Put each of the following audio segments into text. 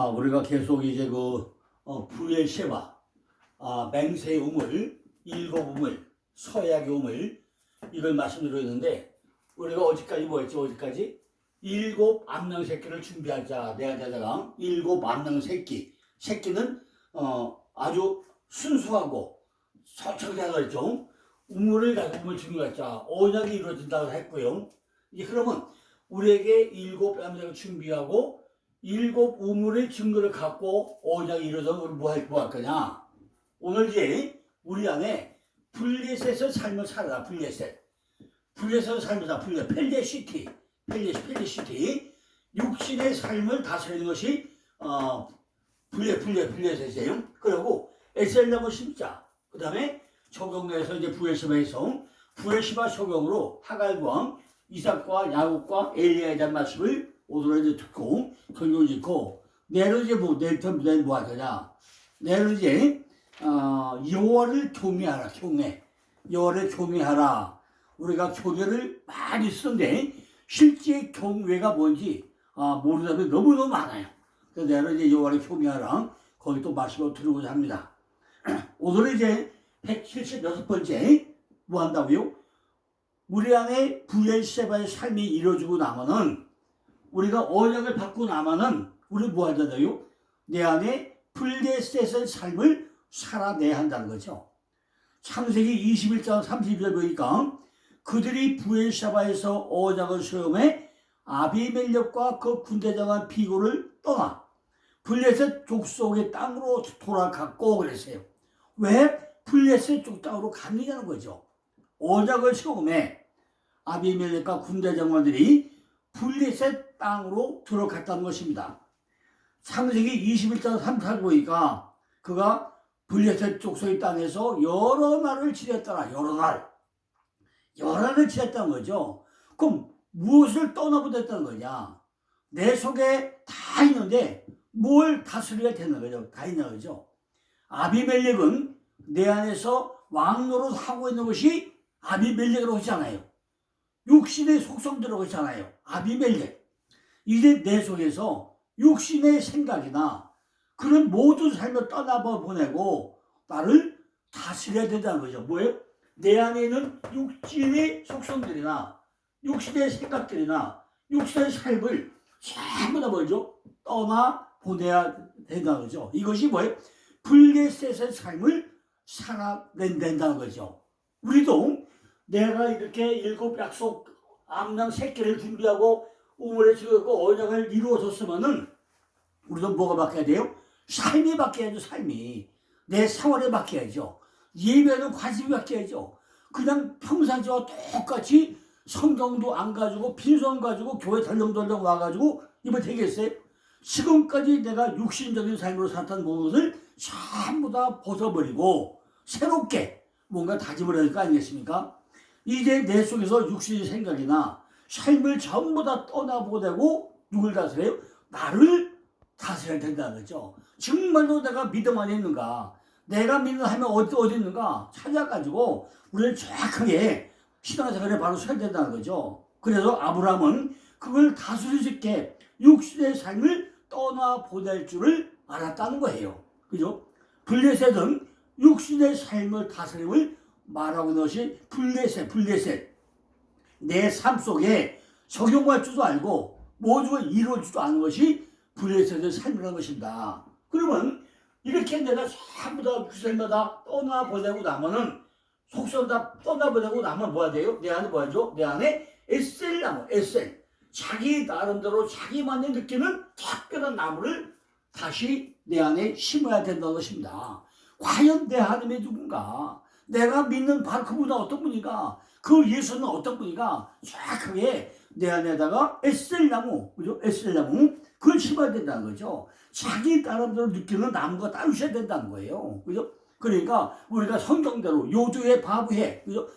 우리가 계속 이제 부엘셰바, 맹세의 우물, 일곱 우물, 서약의 우물, 이걸 말씀드렸는데, 우리가 어디까지 뭐 했죠? 어디까지? 일곱 암양 새끼를 준비하자. 내가 되다가 일곱 암양 새끼. 새끼는, 아주 순수하고 설정되어 그랬죠. 우물을 가지고 우물 준비하자. 언약이 이루어진다고 했고요. 이제 그러면 우리에게 일곱 암양을 준비하고 일곱 우물의 증거를 갖고 언약이 이루어지면 우리 뭐 할 거냐? 오늘 이제 우리 안에 블레셋의 삶을 살아라. 블레셋의 삶을 살아. 펠레시티. 육신의 삶을 다스리는 것이 블레셋이에요. 그리고 에셀나무 심자. 그 다음에 적용에서 이제 부엘시바 적용으로 하갈과 이삭과 야곱과 엘리야에 대한 말씀을 오늘 이제 듣고 설교 짓고 내일 이제 내일 뭐 할 거냐? 내일 이제 여호와를 경외하라. 여호와를 경외하라. 우리가 교회를 많이 쓰는데 실제 경외가 뭔지 모르는 사람이 너무너무 많아요. 그래서 내일 이제 여호와를 경외하라. 거기 또 말씀을 들어보자 합니다. 오늘은 이제 176번째 뭐 한다고요? 우리 안에 부엘셰바의 삶이 이루어지고 나면은 우리가 언약을 받고 나면은 우리 뭐 하잖아요? 내 안에 블레셋의 삶을 살아내야 한다는 거죠. 창세기 21장 30절 보니까 그들이 부엘셰바에서 언약을 수용해 아비멜렉과 그 군대장한 비고를 떠나 블레셋 족속의 땅으로 돌아갔고 그랬어요. 왜 블레셋 족 땅으로 갔느냐는 거죠. 언약을 수용해 아비멜렉과 군대장관들이 블레셋 땅으로 들어갔다는 것입니다. 창세기 21장 3절 보니까 그가 블레셋 족속의 땅에서 여러 날을 지냈더라. 여러 날을 지냈다는 거죠. 그럼 무엇을 떠나보냈다는 거냐? 내 속에 다 있는데 뭘 다스려야 되는 거죠? 다 있는 거죠. 아비멜렉은 내 안에서 왕노릇 하고 있는 것이 아비멜렉이라고 하잖아요. 육신의 속성대로 하잖아요. 아비멜렉. 이제 내 속에서 육신의 생각이나 그런 모든 삶을 떠나보내고 나를 다스려야 된다는 거죠. 뭐예요? 내 안에 있는 육신의 속성들이나 육신의 생각들이나 육신의 삶을 전부 다 뭐죠? 떠나보내야 된다는 거죠. 이것이 뭐예요? 블레셋의 삶을 살아낸다는 거죠. 우리도 내가 이렇게 일곱 약속 암양 새끼를 준비하고 우물에 지어고 언약을 이루어졌으면은 우리도 뭐가 바뀌어야 돼요? 삶이 바뀌어야죠. 삶이 내 생활에 바뀌어야죠. 예배는 관심이 바뀌어야죠. 그냥 평상시와 똑같이 성경도 안 가지고 빈손 가지고 교회 덜렁덜렁 와가지고 이거 되겠어요? 지금까지 내가 육신적인 삶으로 살았던 모든 것을 전부 다 벗어버리고 새롭게 뭔가 다짐을 해야 될 거 아니겠습니까? 이제 내 속에서 육신의 생각이나 삶을 전부 다 떠나보내고 누굴 다스려요? 나를 다스려야 된다는 거죠. 정말로 내가 믿음 안에 있는가? 내가 믿는 하면 어디 있는가? 찾아가지고 우리를 정확하게 신앙생활에 바로 서야 된다는 거죠. 그래서 아브라함은 그걸 다스릴 수 있게 육신의 삶을 떠나보낼 줄을 알았다는 거예요. 그죠? 블레셋은 육신의 삶을 다스림을 말하고 있는 것이 블레셋. 내 삶 속에 적용할 줄도 알고 모두가 이루어질 줄도 아는 것이 블레셋의 삶이라는 것입니다. 그러면 이렇게 내가 전부 다 주생마다 떠나보내고 나면은 속성 다 떠나보내고 나면 뭐야 돼요? 내 안에 뭐하죠? 내 안에 에셀나무. 자기 나름대로 자기만이 느끼는 특별한 나무를 다시 내 안에 심어야 된다는 것입니다. 과연 내 하나님이 누군가? 내가 믿는 바로 그분은 어떤 분인가? 그 예수는 어떤 분인가? 정확하게 내 안에다가 에셀나무, 그죠? 그걸 심어야 된다는 거죠. 자기 나름대로 느끼는 나무가 따로 있어야 된다는 거예요. 그죠? 그러니까 우리가 성경대로 요두의 바브해, 그죠?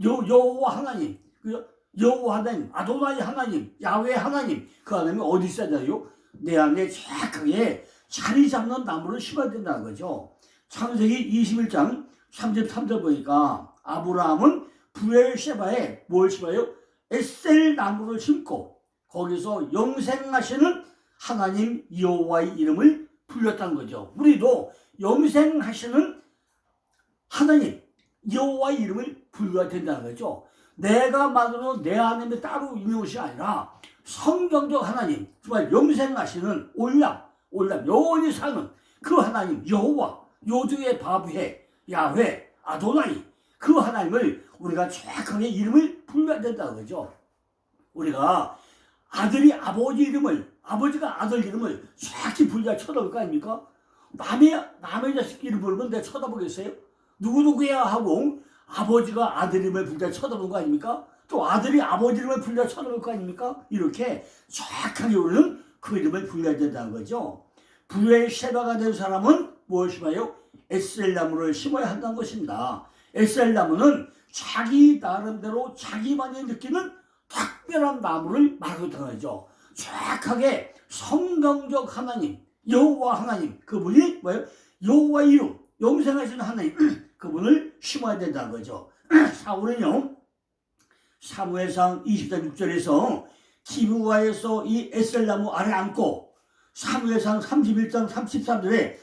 여호와 하나님, 그죠? 여호와 하나님, 아도나이 하나님, 야훼 하나님, 그 하나님이 어디 있어야 돼요? 내 안에 정확하게 자리 잡는 나무를 심어야 된다는 거죠. 창세기 21장 33절 보니까 아브라함은 부엘셰바에 뭘 심어요? 에셀 나무를 심고 거기서 영생하시는 하나님 여호와의 이름을 불렀다는 거죠. 우리도 영생하시는 하나님 여호와의 이름을 불러야 된다는 거죠. 내가 만들어 내 안에 따로 있는 것이 아니라 성경적 하나님, 정말 영생하시는 올람 영원히 사는 그 하나님 여호와, 요두의 바브해, 야훼, 아도나이, 그 하나님을 우리가 정확하게 이름을 불러야 된다는 거죠. 우리가 아들이 아버지 이름을, 아버지가 아들 이름을 정확히 불러야 쳐다볼 거 아닙니까? 남의 자식 이름 부르면 내가 쳐다보겠어요? 누구누구야 하고 아버지가 아들 이름을 불러 쳐다보는 거 아닙니까? 또 아들이 아버지 이름을 불러 쳐다볼 거 아닙니까? 이렇게 정확하게 우리는 그 이름을 불러야 된다는 거죠. 브에르시바가 된 사람은 무엇을 심어요? 에셀나무를 심어야 한다는 것입니다. 에셀나무는 자기 나름대로 자기만이 느끼는 특별한 나무를 말하는 거죠. 정확하게 성경적 하나님, 여호와 하나님, 그분이 뭐예요? 여호와 이름, 영생하시는 하나님, 그분을 심어야 된다는 거죠. 사울은요, 사무엘상 20장 6절에서 기브가에서 이 에셀나무 아래 앉고, 사무엘상 31장 33절에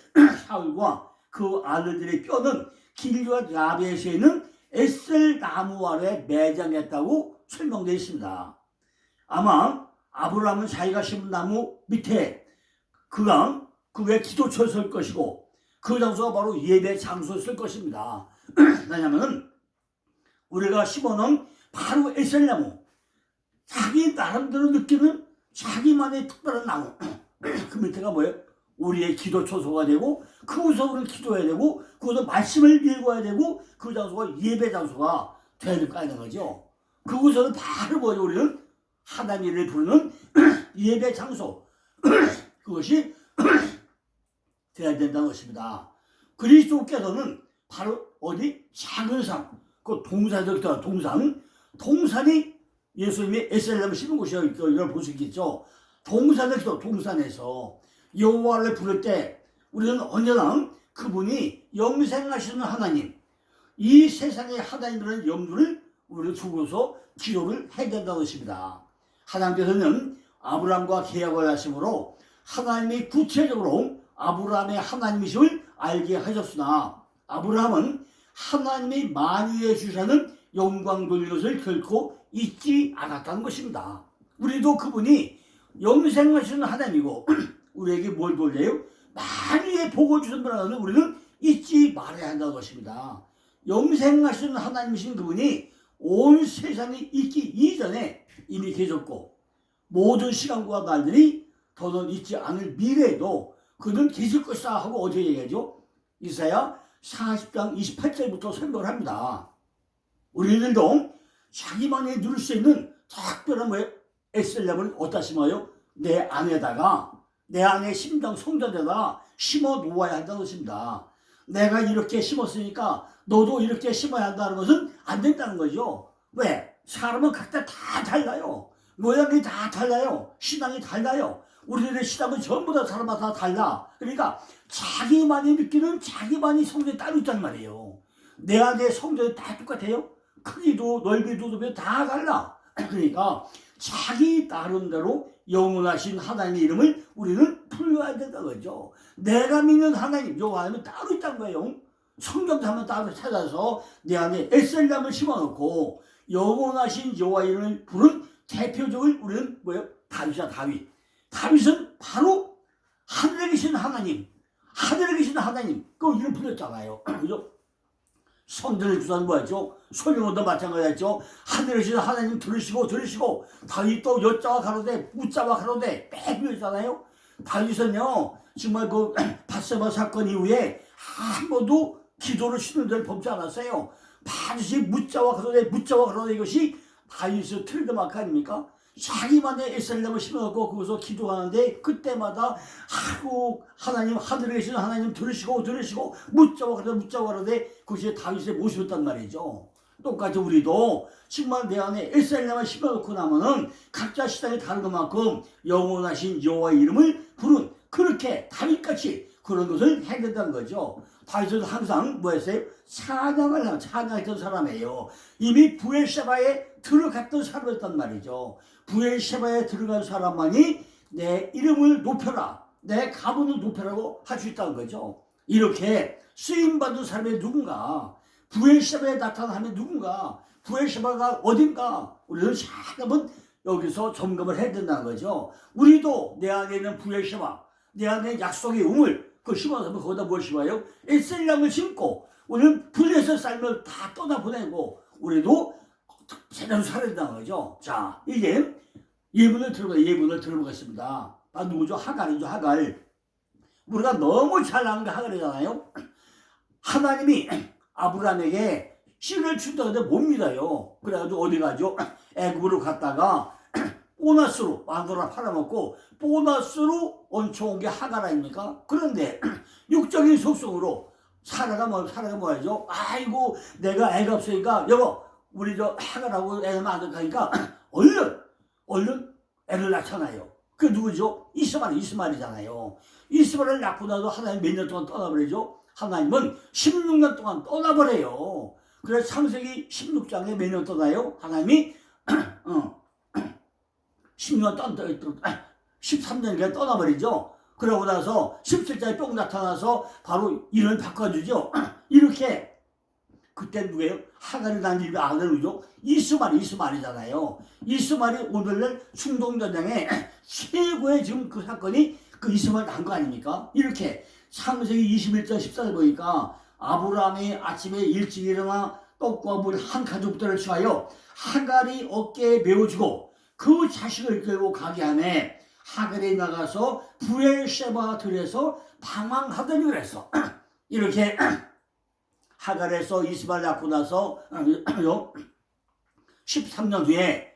사울과 그 아들들의 뼈는 길과 야베스에 있는 에셀나무 아래 매장했다고 설명되어 있습니다. 아마 아브라함은 자기가 심은 나무 밑에 그의 기도처를 쓸 것이고, 그 장소가 바로 예배 장소를 쓸 것입니다. 왜냐하면 우리가 심어놓은 바로 에셀나무, 자기 나름대로 느끼는 자기만의 특별한 나무, 그 밑에가 뭐예요? 우리의 기도 초소가 되고, 그곳에서 우리는 기도해야 되고, 그곳에서 말씀을 읽어야 되고, 그 장소가 예배 장소가 되어야 될 거 아닌 거죠. 그곳에서는 바로 뭐예요? 우리는 하나님을 부르는 예배 장소, 그것이 되어야 된다는 것입니다. 그리스도께서는 바로 어디? 작은 산, 그 동산에서 동산이 예수님이 에셀나무 심은 곳이라고 이걸 볼 수 있겠죠. 동산에서 여호와를 부를 때 우리는 언제나 그분이 영생하시는 하나님, 이 세상의 하나님이라는 염두를 우리를 두고서 기도를 해야 된다는 것입니다. 하나님께서는 아브라함과 계약을 하심으로 하나님이 구체적으로 아브라함의 하나님이심을 알게 하셨으나, 아브라함은 하나님이 만유해 주시는 영광 돌리는 것을 결코 잊지 않았다는 것입니다. 우리도 그분이 영생하시는 하나님이고 우리에게 뭘 돌려요? 만유의 복을 주신 분이라는 것을 우리는 잊지 말아야 한다는 것입니다. 영생하시는 하나님이신 그분이 온 세상이 있기 이전에 이미 계셨고, 모든 시간과 날들이 더는 있지 않을 미래에도 그는 계실 것이다 하고 어떻게 얘기하죠? 이사야 40장 28절부터 설명을 합니다. 우리들도 자기만이 누릴 수 있는 특별한 에셀나무를 어디다 심어요? 내 안에 심장 성전에다 심어 놓아야 한다는 것입니다. 내가 이렇게 심었으니까 너도 이렇게 심어야 한다는 것은 안 된다는 거죠. 왜? 사람은 각자 다 달라요. 모양이 다 달라요. 신앙이 달라요. 우리들의 신앙은 전부 다 사람마다 다 달라. 그러니까 자기만이 느끼는 자기만이 성전이 따로 있단 말이에요. 내 안에 성전이 다 똑같아요. 크기도 넓이도 높이도 다 달라. 그러니까 자기 나름대로 영원하신 하나님의 이름을 우리는 불러야 된다는 거죠. 내가 믿는 하나님, 여호와 하나님은 따로 있다는 거예요. 성경 한번 따로 찾아서 내 안에 에셀나무를 심어놓고 영원하신 여호와 이름을 부른 대표적인 우리는 뭐예요? 다윗이야, 다윗. 다윗은 바로 하늘에 계신 하나님, 그 이름 불렀잖아요. 그죠? 성전의 주사는 뭐였죠? 솔로몬도 마찬가지였죠. 하늘에 계신 하나님 들으시고 다윗도 여자와 가로되 무자와 가로되 매 불렀잖아요. 다윗은요 정말 그 밧세바 사건 이후에 한 번도 기도를 쉬는 데를 범치 않았어요. 반드시 무자와 가로되 이것이 다윗의 트레이드마크 아닙니까? 자기만의 에셀나무를 심어놓고 거기서 기도하는데 그때마다 하나님, 하늘에 계신 하나님 들으시고 무자와 가로되 그것이 다윗의 모습이었단 말이죠. 똑같이 우리도 정말 내 안에 에셀나무를 심어놓고 나면은 각자 시간이 다른 것만큼 영원하신 여호와의 이름을 부른, 그렇게 다윗같이 그런 것을 해야 된다는 거죠. 다윗은 항상 뭐였어요? 찬양했던 사람이에요. 이미 브엘셰바에 들어갔던 사람이었단 말이죠. 브엘셰바에 들어간 사람만이 내 이름을 높여라, 내 가문을 높여라고 할 수 있다는 거죠. 이렇게 쓰임받은 사람이 누군가, 부엘세바에 나타나면 누군가, 부엘세바가 어딘가 우리는 잘 한번 여기서 점검을 해야 된다는 거죠. 우리도 내 안에 있는 부엘세바, 내 안에 약속의 우물, 그 심어서 거기다 뭘 심어요? 에셀람을 심고 우리는 블레셋 삶을 다 떠나보내고 우리도 제대로 살아야 된다는 거죠. 자, 이제 예문을 들어보겠습니다. 아, 누구죠? 하갈이죠, 하갈. 우리가 너무 잘 아는 게 하갈이잖아요. 하나님이 아브라함에게 씨를 준다 근데 못 믿어요. 그래가지고 어디 가죠? 애굽으로 갔다가 보너스로 마누라 팔아먹고 보너스로 얹혀온 게 하갈 아닙니까? 그런데 육적인 속성으로 사라가 뭐야죠? 아이고 내가 애가 없으니까 여보 우리 저 하갈하고 애 낳으면 가니까 얼른 애를 낳잖아요. 그 누구죠? 이스마엘이잖아요. 이스마엘을 낳고 나서 하나님 몇 년 동안 떠나버리죠? 하나님은 16년 동안 떠나버려요. 그래서 창세기 16장에 몇 년 떠나요? 하나님이 13년간 떠나버리죠. 그러고 나서 17장에 뿅 나타나서 바로 이름을 바꿔주죠. 이렇게 그때 누구예요? 하갈이 난 집의 아들 누구죠? 이스마엘이잖아요. 이스마엘이 오늘날 충동전쟁에 최고의 지금 그 사건이 그 이스마엘 난 거 아닙니까? 이렇게 창세기 21장 14절 보니까 아브라함이 아침에 일찍 일어나 떡과 물 한 가죽들을 취하여 하갈이 어깨에 메워주고 그 자식을 끌고 가게 하매 하갈이 나가서 부엘세바 들에서 방황하더니 그랬어. 이렇게 하갈에서 이스마엘 낳고 나서 13년 뒤에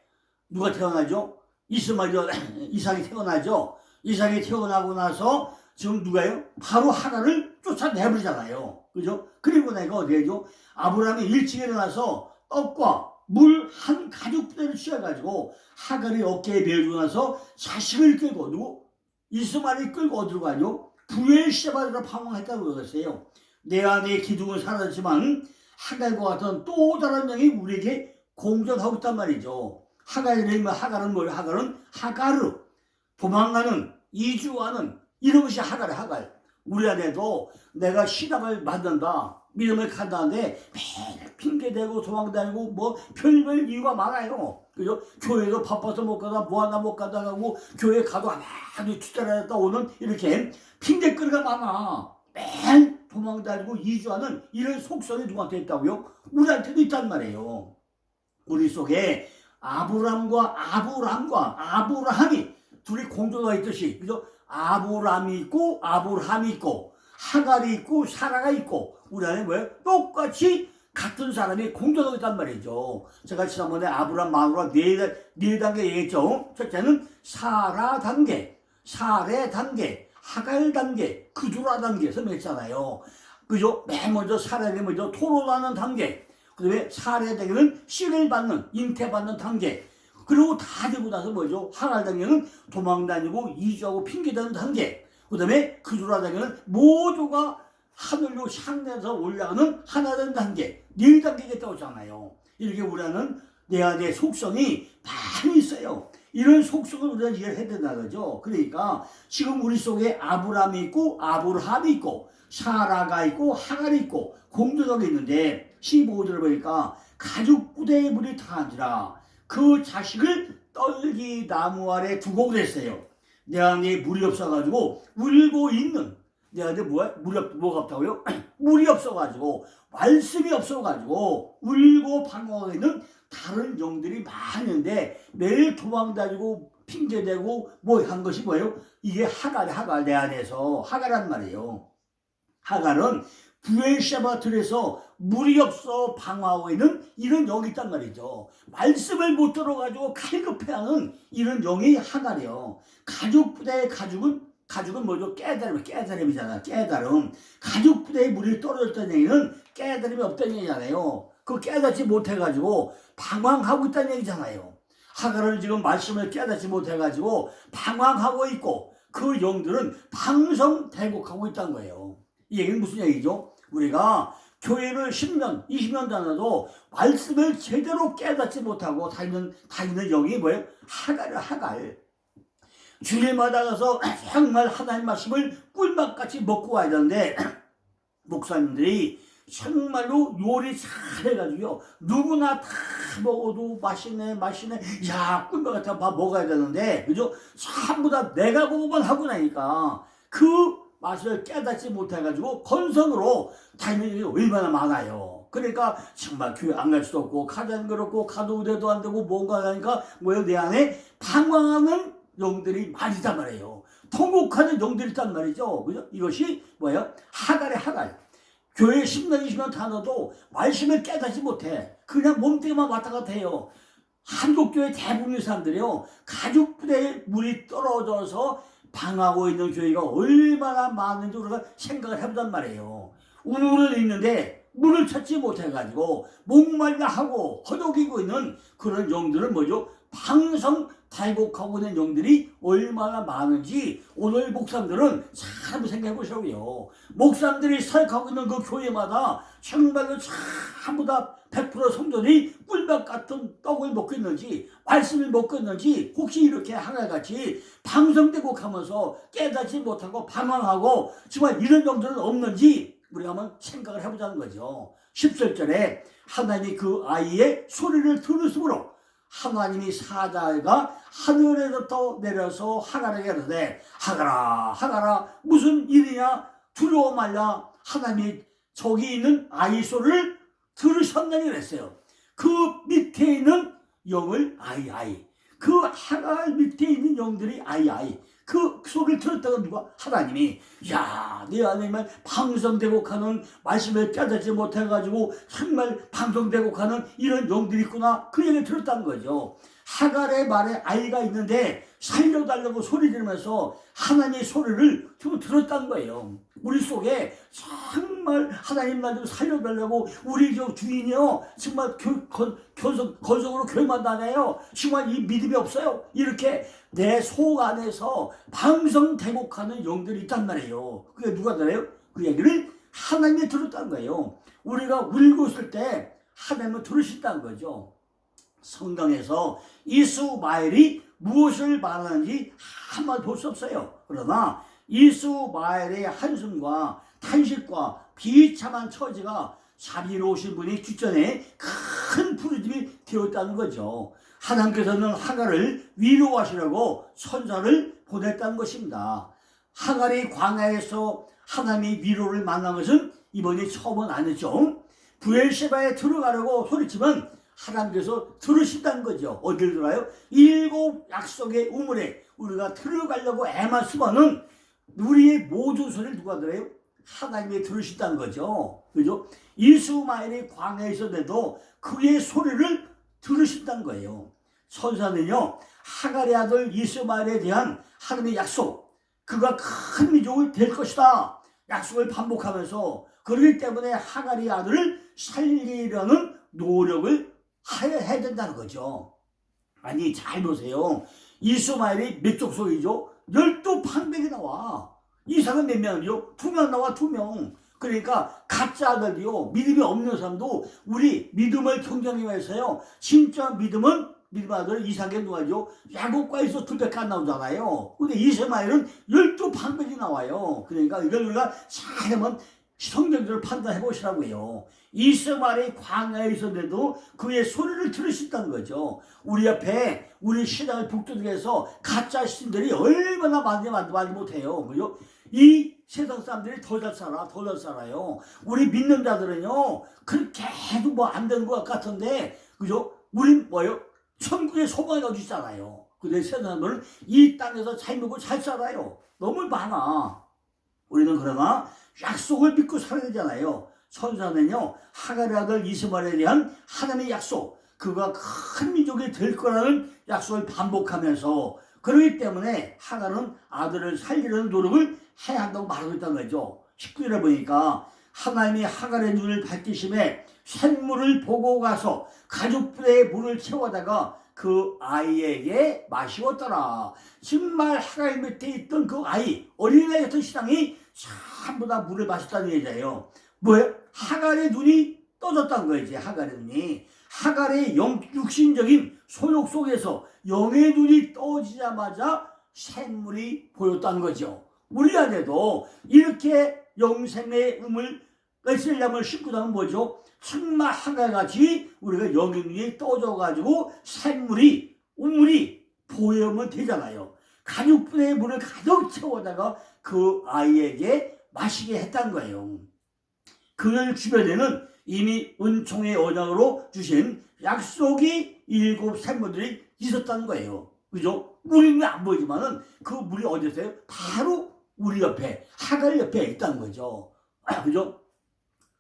누가 태어나죠? 이삭이 태어나죠. 이삭이 태어나고 나서 지금 누가요? 바로 하갈을 쫓아내버리잖아요. 그죠? 그리고 내가 어디에죠? 아브라함이 일찍 일어나서 떡과 물 한 가죽 부대를 취해가지고 하갈이 어깨에 메어주고 나서 자식을 끌고 누구? 이스마엘을 끌고 어디로 가죠? 부엘세바로 방황했다고 그러겠어요. 내 안의 기둥은 사라졌지만 하갈과 같은 또 다른 명이 우리에게 공존하고 있단 말이죠. 하갈은 뭐예요? 하갈은 하가르, 도망가는, 이주하는 이런 것이 하갈. 우리 안에도 내가 신앙을 만든다, 믿음을 간다는데 매일 핑계대고 도망다니고 뭐 별별 이유가 많아요. 그죠? 교회도 바빠서 못 가다 뭐 하나 못 가다 가고 교회 가도 아주 투자를 오는 이렇게 핑계거리가 많아. 매일 도망다니고 이주하는 이런 속성이 누구한테 있다고요? 우리한테도 있단 말이에요. 우리 속에 아브라함이 둘이 공존하고 있듯이, 그죠? 아브라함이 있고 하갈이 있고 사라가 있고 우리 안에 뭐예요? 똑같이 같은 사람이 공존하고 있단 말이죠. 제가 지난번에 아브라함 마누라 네 단계 얘기했죠. 첫째는 사라 단계, 하갈 단계, 그두라 단계 설명했잖아요. 그죠? 맨 먼저 사라에게 먼저 토론하는 단계, 그 다음에 사라의 단계는 씨를 받는, 잉태받는 단계, 그리고 다 되고 나서 뭐죠? 하갈 단계는 도망다니고 이주하고 핑계대는 단계, 그 다음에 그두라 단계는 모두가 하늘로 향내서 올라가는 하나된 단계, 4단계가 있다고 하잖아요. 이렇게 우리는 내 안에 속성이 많이 있어요. 이런 속성을 우리가 이해를 해야 된다는 거죠. 그러니까 지금 우리 속에 아브라함이 있고 사라가 있고 하갈이 있고 공존하고 있는데 15절을 보니까 가죽 부대에 물이 타한지라 그 자식을 떨기 나무 아래 두고 그랬어요. 내 안에 물이 없어가지고 울고 있는, 내 안에 뭐가 없다고요? 물이 없어가지고 말씀이 없어가지고 울고 방황하고 있는 다른 영들이 많은데 매일 도망다니고 핑계대고 뭐 한 것이 뭐예요? 이게 하갈 내 안에서 하갈란 말이에요. 하갈은 부엘세바 들에서 물이 없어 방황하고 있는 이런 영이 있단 말이죠. 말씀을 못 들어가지고 칼급해하는 이런 영이 하갈이에요. 가죽부대의 가죽은 뭐죠? 깨달음이잖아. 깨달음. 가죽부대에 물이 떨어졌다는 얘기는 깨달음이 없다는 얘기잖아요. 그 깨닫지 못해가지고 방황하고 있다는 얘기잖아요. 하갈은 지금 말씀을 깨닫지 못해가지고 방황하고 있고 그 영들은 방성대곡하고 있다는 거예요. 이 얘기는 무슨 얘기죠? 우리가 교회를 10년, 20년 다녀도 말씀을 제대로 깨닫지 못하고 다니는 영이 뭐예요? 하갈. 주일마다 가서 정말 하나님 말씀을 꿀맛같이 먹고 와야 되는데 목사님들이 정말로 요리 잘해가지고요 누구나 다 먹어도 맛있네 야 꿀맛 같은 밥 먹어야 되는데 그죠? 전부 다 내가 보고만 하고 나니까 그 맛을 깨닫지 못해가지고 건성으로 다니는 일이 얼마나 많아요. 그러니까 정말 교회 안 갈 수도 없고 가자는 그렇고 가도 의대도 안 되고 뭔가 하니까 뭐예요? 내 안에 방황하는 영들이 많이단 말이에요. 통곡하는 영들이 있단 말이죠. 그죠? 이것이 뭐예요? 하갈. 교회 10년 20년 다녀도 말씀을 깨닫지 못해. 그냥 몸뚱이만 왔다 갔다 해요. 한국 교회 대부분의 사람들이요 가죽부대에 물이 떨어져서 방하고 있는 교회가 얼마나 많은지 우리가 생각을 해보단 말이에요. 우물을 있는데 물을 찾지 못해가지고 목말라 하고 허덕이고 있는 그런 영들은 뭐죠? 방성 탈곡하고 있는 영들이 얼마나 많은지 오늘 목사님들은 참 생각해 보시라고요. 목사님들이 사역하고 있는 그 교회마다 정말로 전부 다 100% 성도들이 꿀맛 같은 떡을 먹고 있는지 말씀을 먹고 있는지 혹시 이렇게 하나같이 방성대곡하면서 깨닫지 못하고 방황하고 정말 이런 영들은 없는지 우리가 한번 생각을 해보자는 거죠. 17절에 하나님이 그 아이의 소리를 들으므로 하나님이 사자가 하늘에서 내려서 하갈에게 이르되 하갈아 무슨 일이냐 두려워 말라 하나님이 저기 있는 아이 소리를 들으셨느니 그랬어요. 그 밑에 있는 영을 아이 그 하갈 밑에 있는 영들이 아이 그 소리를 들었다가 누가? 하나님이 야, 내 안에 방성대곡하는 말씀을 깨닫지 못해가지고 정말 방성대곡하는 이런 영들이 있구나 그 얘기를 들었다는 거죠. 하갈의 말에 아이가 있는데 살려달라고 소리 지르면서 하나님의 소리를 좀 들었다는 거예요. 우리 속에 정말 하나님 나 좀 살려달라고 우리 저 주인이요 정말 건성으로 교회만 다녀요. 정말 이 믿음이 없어요. 이렇게 내 속 안에서 방성대곡하는 영들이 있단 말이에요. 그게 누가 들어요? 그 얘기를 하나님이 들었다는 거예요. 우리가 울고 있을 때 하나님은 들으신다는 거죠. 성경에서 이스마엘이 무엇을 말하는지 한마디 볼 수 없어요. 그러나 이스마엘의 한숨과 탄식과 비참한 처지가 자비로우신 분이 뒷전에 큰 부르짐이 되었다는 거죠. 하나님께서는 하갈을 위로하시려고 선자를 보냈다는 것입니다. 하갈이 광야에서 하나님의 위로를 만난 것은 이번이 처음은 아니죠. 브엘셰바에 들어가려고 소리치면 하나님께서 들으신다는 거죠. 어디를 들어가요? 7 약속의 우물에 우리가 들어가려고 애만 쓰면은 우리의 모든 소리를 누가 들어요? 하나님이 들으신다는 거죠. 그죠? 이스마엘이 광야에 있었는데도 그의 소리를 들으신다는 거예요. 선사는요, 하갈의 아들 이스마엘에 대한 하나님의 약속, 그가 큰 민족이 될 것이다. 약속을 반복하면서 그렇기 때문에 하갈의 아들을 살리려는 노력을 해야 된다는 거죠. 아니 잘 보세요. 이스마엘이 몇 족속이죠? 12방백이 나와. 이삭은 몇 명이죠? 2명 나와 2명. 그러니까 가짜 아들이요 믿음이 없는 사람도 우리 믿음을 경쟁하기 위해서요 진짜 믿음 아들 이삭의 누가죠? 야곱과에서 200개 안 나오잖아요. 근데 이스마엘은 12방백이 나와요. 그러니까 이걸 우리가 잘 한번 성경적으로 판단해 보시라고요. 이스마엘이 광야에 있었는데도 그의 소리를 들으셨다는 거죠. 우리 옆에 우리 신앙을 북돋우기 위해서 가짜 신들이 얼마나 많이 못해요. 그죠? 이 세상 사람들이 더 잘 살아요. 우리 믿는 자들은요, 그렇게 해도 뭐 안 되는 것 같은데, 그죠? 우린 뭐요? 천국의 소망이 어디 있잖아요. 근데 세상 사람들은 이 땅에서 잘 먹고 잘 살아요. 너무 많아. 우리는 그러나 약속을 믿고 살아야 되잖아요. 선사는요, 하갈의 아들 이스마엘에 대한 하나님의 약속, 그가 큰 민족이 될 거라는 약속을 반복하면서 그렇기 때문에 하갈은 아들을 살리려는 노력을 해야 한다고 말하고 있다는 거죠. 19절에 보니까 하나님이 하갈의 눈을 밝히심에 샘물을 보고 가서 가죽부대에 물을 채워다가 그 아이에게 마시웠더라. 정말 하갈 밑에 있던 그 아이, 어린아이였던 신앙이 전부 다 물을 마셨다는 얘기예요. 뭐예요? 하갈의 눈이 떠졌다는 거지. 하갈의 눈이. 하갈의 육신적인 소욕 속에서 영의 눈이 떠지자마자 샘물이 보였다는 거죠. 우리 안에도 이렇게 영생의 음을 에셀람을 싣고 나면 뭐죠? 승마 하갈같이 우리가 영혼이 떠져가지고 샘물이 우물이 보여면 되잖아요. 가죽분의 물을 가득 채워다가 그 아이에게 마시게 했다는 거예요. 그들 주변에는 이미 은총의 언약으로 주신 약속이 7 샘물들이 있었다는 거예요. 그죠? 우리는 안 보이지만은 그 물이 어디 있어요? 바로 우리 옆에, 하갈 옆에 있다는 거죠. 그죠?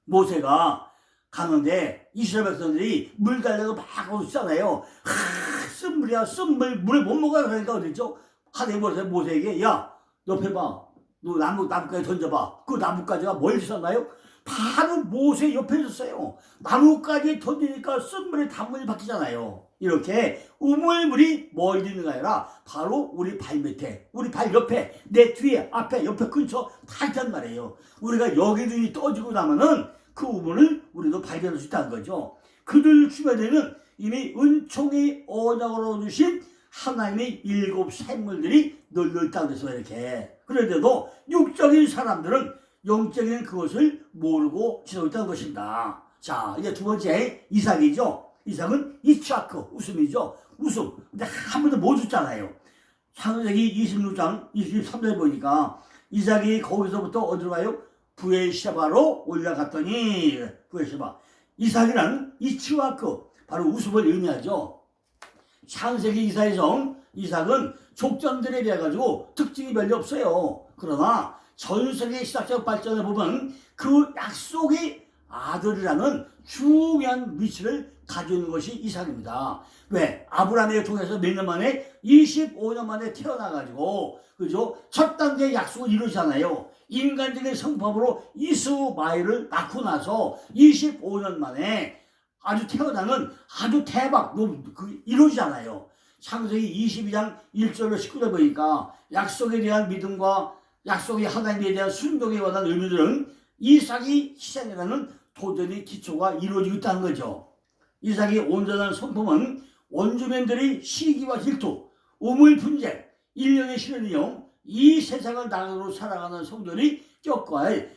모세가 가는데 이스라엘 백성들이 물 달라고 막 하고 있잖아요. 쓴 물이야, 쓴 물, 물을 못 먹어요. 그러니까 어딨죠? 하나님 모세에게, 야, 옆에 봐. 너 나무까지 던져봐. 그 나무까지가 멀리 있었나요? 바로 모세 옆에 있었어요. 나무까지 던지니까 쓴물이 단물이 바뀌잖아요. 이렇게 우물물이 멀리 있는 게 아니라 바로 우리 발 밑에, 우리 발 옆에, 내 뒤에, 앞에, 옆에 근처 다 있단 말이에요. 우리가 여기 눈이 떠지고 나면은 그 우물을 우리도 발견할 수 있다는 거죠. 그들 주변에는 이미 은총의 언약으로 주신 하나님의 7 샘물들이 널려 있다고 해서 이렇게. 그런데도 육적인 사람들은 영적인 그것을 모르고 지내고 있다는 것입니다. 자, 이제 두 번째 이삭이죠. 이삭은 이츠하크, 웃음이죠. 웃음. 근데 한 번도 못 웃잖아요. 창세기 26장 23절에 보니까 이삭이 거기서부터 어디로 가요? 부엘셰바로 올라갔더니, 부엘셰바. 이삭이란 이츠하크, 바로 웃음을 의미하죠. 창세기 이사에서 이삭은 족장들에 비해 가지고 특징이 별로 없어요. 그러나 전세계 시작적 발전을 보면 그 약속의 아들이라는 중요한 위치를 가지고 있는 것이 이삭입니다. 왜? 아브라함을 통해서 몇 년 만에 25년 만에 태어나가지고 그죠? 첫 단계 약속을 이루잖아요. 인간적인 성품으로 이스마엘을 낳고 나서 25년 만에 아주 태어나는 아주 대박 이루잖아요. 창세기 22장 1절로 19절 보니까 약속에 대한 믿음과 약속의 하나님에 대한 순종에 관한 의미들은 이삭이 시작이라는 도전의 기초가 이루어지고 있다는 거죠. 이삭의 온전한 성품은 원주민들의 시기와 질투, 우물 분쟁, 일련의 시련이요, 이 세상을 나가로 살아가는 성도들이 겪어야 할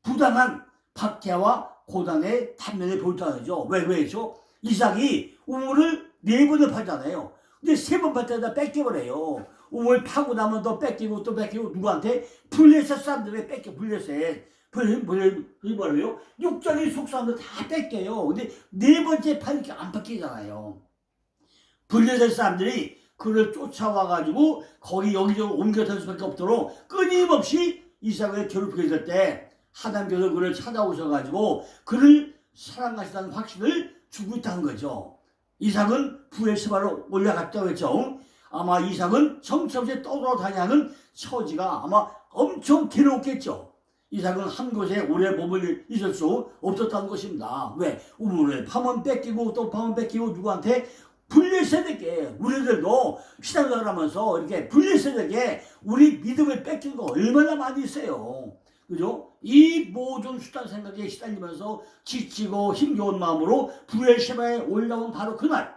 부당한 박해와 고난의 단면을 보였다는 거죠. 왜죠? 이삭이 우물을 4번을 파잖아요. 근데 3번 팔 때다 뺏겨버려요. 우물 파고 나면 또 뺏기고 또 뺏기고 누구한테? 블레셋 사람들에 뺏겨. 블레셋 뭐래요? 육적인 속사람들 다 뺏겨요. 근데 4번째 파니까 안 뺏기잖아요. 블레셋 사람들이 그를 쫓아와가지고 거기 여기저기 옮겨 다닐 수밖에 없도록 끊임없이 이삭을 괴롭히게 될 때 하나님께서 그를 찾아오셔가지고 그를 사랑하시다는 확신을 주고 있다는 거죠. 이삭은 부엘세바로 올라갔다고 했죠. 아마 이삭은 정처없이 떠돌아다니는 처지가 아마 엄청 괴로웠겠죠. 이삭은 한 곳에 오래 머물러 있을 수 없었다는 것입니다. 왜? 우물을 파면 뺏기고 또 파면 뺏기고 누구한테? 블레셋에게. 우리들도 신앙생활 하면서 이렇게 블레셋에게 우리 믿음을 뺏긴 거 얼마나 많이 있어요. 그죠? 이 모든 수단 생각에 시달리면서 지치고 힘겨운 마음으로 부엘셰바에 올라온 바로 그날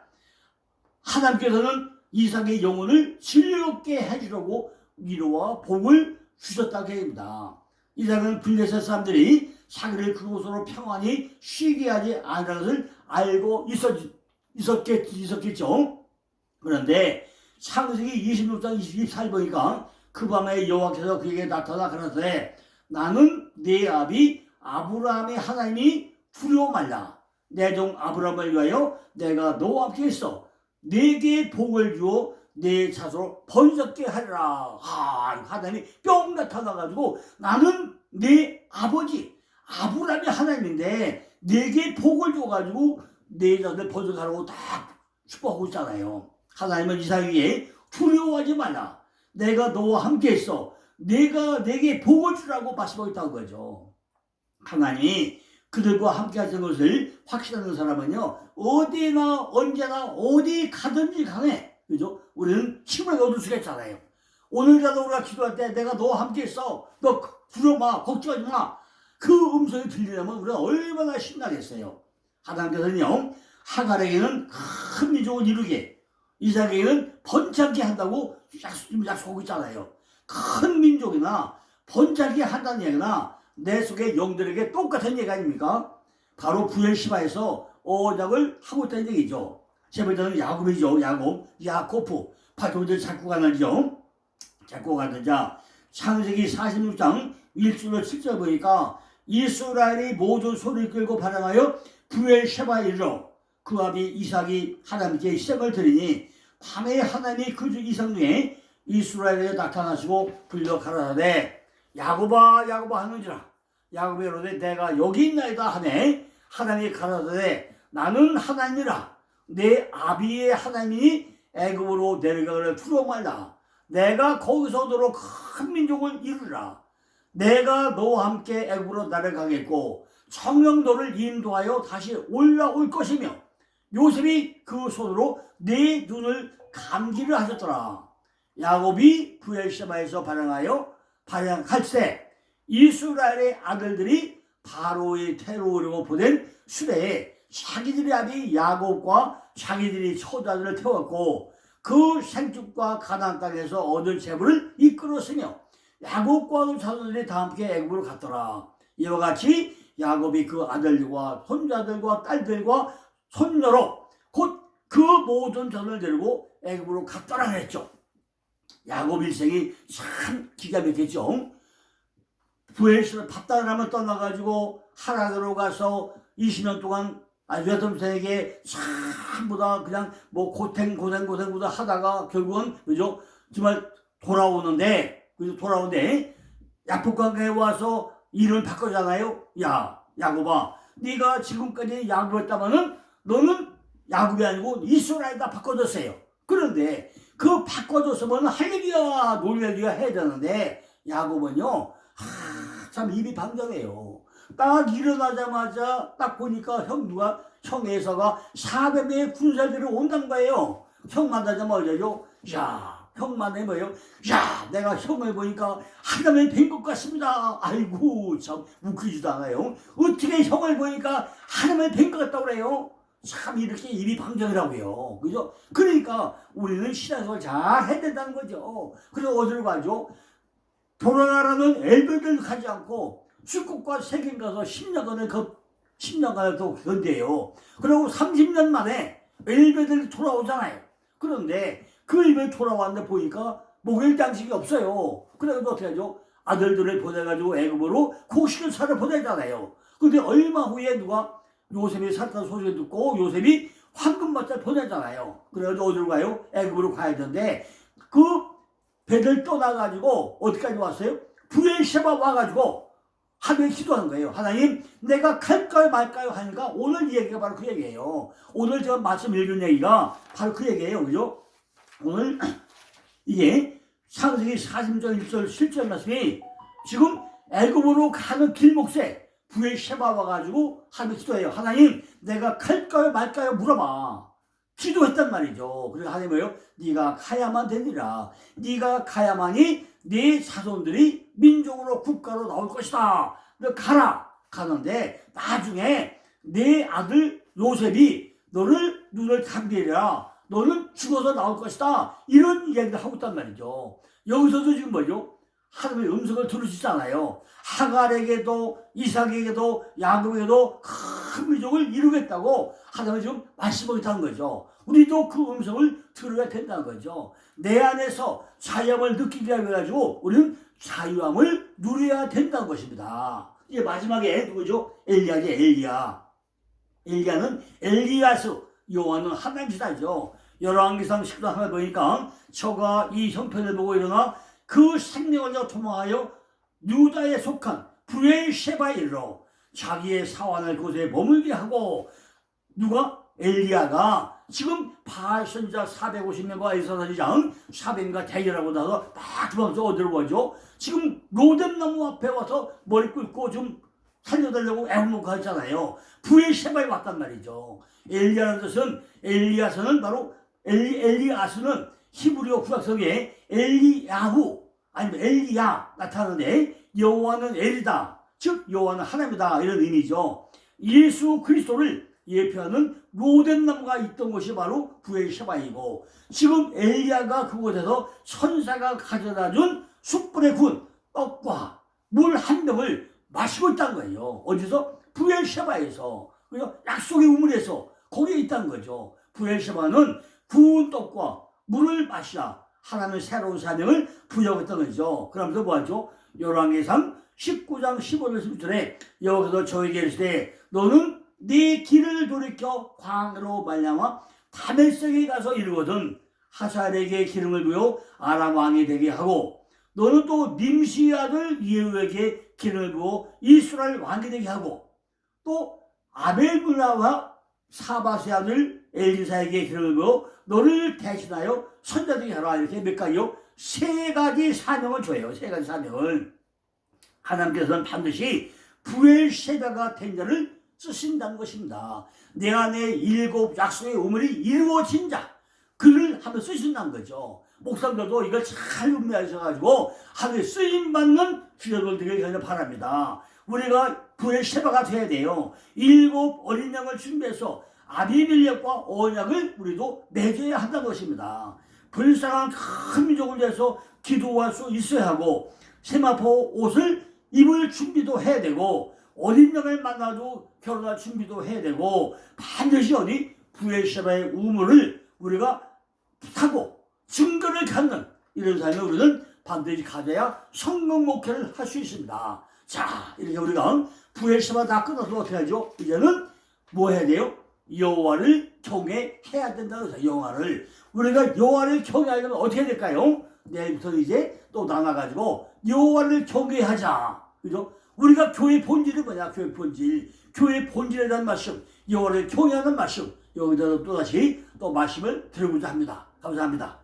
하나님께서는 이삭의 영혼을 즐겁게 해주려고 위로와 복을 주셨다고 합니다. 이삭은 블레셋 사람들이 자기를 그곳으로 평안히 쉬게 하지 않으라는 것을 알고 있었겠죠. 그런데 창세기 26장 24절 보니까 그 밤에 여호와께서 그에게 나타나 가라사대 나는 네 아비 아브라함의 하나님이 두려워 말라. 내 종 아브라함을 위하여 내가 너와 함께 있어 네게 복을 주어 내 자손으로 번성케 하리라. 하나님이 뿅 나타나가지고 나는 네 아버지 아브라함의 하나님인데 네게 복을 줘가지고 내 자손을 번성하라고 딱 축복하고 있잖아요. 하나님은 이삭에게 두려워하지 말라. 내가 너와 함께 있어. 내가 내게 복을 주라고 말씀하고 있다는 거죠. 하나님이 그들과 함께 하시는 것을 확신하는 사람은요, 어디나 언제나 어디 가든지 간에, 그죠? 우리는 힘을 얻을 수가 있잖아요. 오늘이라도 우리가 기도할 때 내가 너와 함께 있어. 너 두려워 마. 걱정하지 마. 그 음성이 들리려면 우리가 얼마나 신나겠어요. 하나님께서는요, 하갈에게는 큰 민족을 이루게, 이삭에게는 번창케 한다고 약속하고 있잖아요. 큰 민족이나 번창케 한다는 얘기나 내 속의 영들에게 똑같은 얘기 아닙니까? 바로 부엘시바에서 언약을 하고 있다는 얘기죠. 세 번째는 야곱이죠. 야코프. 파토들 잡고 가는죠. 잡고 가는 자. 창세기 46장 1절로 7절 보니까 이스라엘이 모든 소리를 끌고 발행하여 부엘시바에 이르러 그 아비 이삭이 하나님께 시작을 드리니 밤에 하나님이 그 이삭 중에 이스라엘에 나타나시고 불러 가라사대 야곱아 야곱아 하는지라 야곱이 이르되 내가 여기 있나이다 하네 하나님이 가라사대 나는 하나님이라 내 아비의 하나님이 애굽으로 내려가기를 두려워 말라 내가 거기서 너로 큰 민족을 이루라 내가 너와 함께 애굽으로 날아가겠고 성령 너를 인도하여 다시 올라올 것이며 요셉이 그 손으로 네 눈을 감기를 하셨더라. 야곱이 부엘시바에서 발행할 때 이스라엘의 아들들이 바로의 테러로 보낸 수레에 자기들의 아비 야곱과 자기들이 처자들을 태웠고 그 생축과 가나안 땅에서 얻은 재물을 이끌었으며 야곱과 그 자손들이 다 함께 애굽으로 갔더라. 이와 같이 야곱이 그 아들들과 손자들과 딸들과 손녀로 곧 그 모든 전을 데리고 애굽으로 갔더라 그랬죠. 야곱 일생이 참 기가 막혔죠. 부엘시바 밧단을 떠나가지고 하란으로 가서 20년 동안 외동생에게 전부 다 그냥 뭐 고생 하다가 결국은 그죠 정말 돌아오는데 야복강에 와서 이름을 바꾸잖아요. 야 야곱아 네가 지금까지 야곱했다마는 너는 야곱이 아니고 이스라엘다 바꿔줬어요. 그런데 그 바꿔줬으면 할렐루야 놀랄루야 해야 되는데 야곱은요 참 입이 방정해요. 딱 일어나자마자 딱 보니까 형 에서가 400명의 군사들이 온단 거예요. 형 만나자마자 형 만나면 뭐예요? 야 내가 형을 보니까 하나님을 뵌 것 같습니다. 아이고 참 웃기지도 않아요. 어떻게 형을 보니까 하나님을 뵌 것 같다고 그래요? 참 이렇게 입이 방정이라고요. 그죠? 그러니까 우리는 신앙생활 잘 해야 된다는 거죠. 그래서 어디로 가죠? 돌아가라는 엘베를 가지 않고 수국과 세계 가서 10년간을 더 견뎌요. 그리고 30년 만에 엘베들이 돌아오잖아요. 그런데 그 엘베 돌아왔는데 보니까 목요일 장식이 없어요. 그래서 어떻게 하죠? 아들들을 보내가지고 애굽으로 곡식을 사러 보내잖아요. 근데 얼마 후에 누가 요셉이 살았다는 소식을 듣고 요셉이 황금마차를 보내잖아요. 그래가지고 어디로 가요? 애굽으로 가야 되는데 그 배를 떠나가지고 어디까지 왔어요? 부엘시바 와가지고 하나님 기도하는 거예요. 하나님 내가 갈까요 말까요 하니까 오늘 얘기가 바로 그 얘기예요. 오늘 제가 말씀 읽은 얘기가 바로 그 얘기예요. 그죠? 오늘 이게 창세기 40장 1절 7절 말씀이 지금 애굽으로 가는 길목에 부엘시바 와가지고 하나님 기도해요. 하나님 내가 갈까요 말까요 물어봐. 기도했단 말이죠. 그래서 하나님 뭐예요? 네가 가야만 되니라. 네가 가야만이 네 자손들이 민족으로 국가로 나올 것이다. 너 가라. 가는데 나중에 네 아들 요셉이 너를 눈을 감기리라. 너는 죽어서 나올 것이다. 이런 이야기를 하고 있단 말이죠. 여기서도 지금 뭐죠? 하나님의 음성을 들을 수 있잖아요. 하갈에게도 이삭에게도 야곱에게도 큰 민족을 이루겠다고 하나님은 지금 말씀하겠다는 거죠. 우리도 그 음성을 들어야 된다는 거죠. 내 안에서 자유함을 느끼게 해가지고 우리는 자유함을 누려야 된다는 것입니다. 이제 마지막에 누구죠? 엘리야죠. 엘리야는 엘리야스, 요한은 하나님 지사죠. 열왕기상 19장 하나 보니까 저가 이 형편을 보고 일어나 그 생명을 도망하여 유다에 속한 부엘시바에 이르러 자기의 사환을 그곳에 머물게 하고 누가? 엘리야가 지금 바알 선지자 450명과 엘사 선지자 400명과 대결하고 나서 막 도망쳐 어디로 가죠? 지금 로뎀나무 앞에 와서 머리 꿇고 좀 살려달라고 애원하고 했잖아요. 부엘시바에 왔단 말이죠. 엘리야라는 뜻은 엘리야서는 바로 엘리아스는 히브리어 구약성에 엘리야후 아니면 엘리야 나타나는데 여호와는 엘이다. 즉 여호와는 하나님이다 이런 의미죠. 예수 그리스도를 예표하는 로뎀 나무가 있던 곳이 바로 부엘셰바이고, 지금 엘리야가 그곳에서 천사가 가져다준 숯불에 구운 떡과 물 한 병을 마시고 있다는 거예요. 어디서? 부엘셰바에서. 그래서 약속의 우물에서 거기에 있다는 거죠. 부엘셰바는 구운 떡과 물을 마시라 하나님의 새로운 사명을 부여했던 거죠. 그러면서 뭐하죠? 열왕기상 19장 15절 16절에 여기서 저에게 이르시되 너는 네 길을 돌이켜 광야로 말미암아 다메섹에 가서 이르거든 하사엘에게 기름을 부여 아람 왕이 되게 하고, 너는 또 님시 아들 예후에게 기름을 부어 이스라엘 왕이 되게 하고, 또 아벨므라와 사바세 아들 엘리사에게 기름을 부어 너를 대신하여 선자되게 하라. 이렇게 몇 가지요? 세 가지 사명을 줘요. 세 가지 사명을. 하나님께서는 반드시 부엘셰바가 된 자를 쓰신다는 것입니다. 내 안에 7 약속의 우물이 이루어진 자, 그를 한번 쓰신다는 거죠. 목사님들도 이걸 잘 음미하셔가지고 하늘에 쓰임받는 기도를 드리길 바랍니다. 우리가 부엘셰바가 돼야 돼요. 7 어린 양을 준비해서 아비멜렉과 언약을 우리도 맺어야 한다는 것입니다. 불쌍한 큰 민족을 위해서 기도할 수 있어야 하고, 세마포 옷을 입을 준비도 해야 되고, 어린 양을 만나도 결혼할 준비도 해야 되고, 반드시 어디 부엘셰바의 우물을 우리가 타고 증거를 갖는 이런 삶을 우리는 반드시 가져야 성공 목회를 할 수 있습니다. 자, 이렇게 우리가 부엘셰바 다 끝나서 어떻게 하죠? 이제는 뭐 해야 돼요? 여호와를 경외해야 된다고 해서 여호와를, 우리가 여호와를 경외하려면 어떻게 해야 될까요? 내일부터 이제 또 나눠가지고 여호와를 경외하자. 그죠? 우리가 교회 본질이 뭐냐? 교회 본질. 교회 본질에 대한 말씀, 여호와를 경외하는 말씀, 여기다 또다시 또 말씀을 드리고자 합니다. 감사합니다.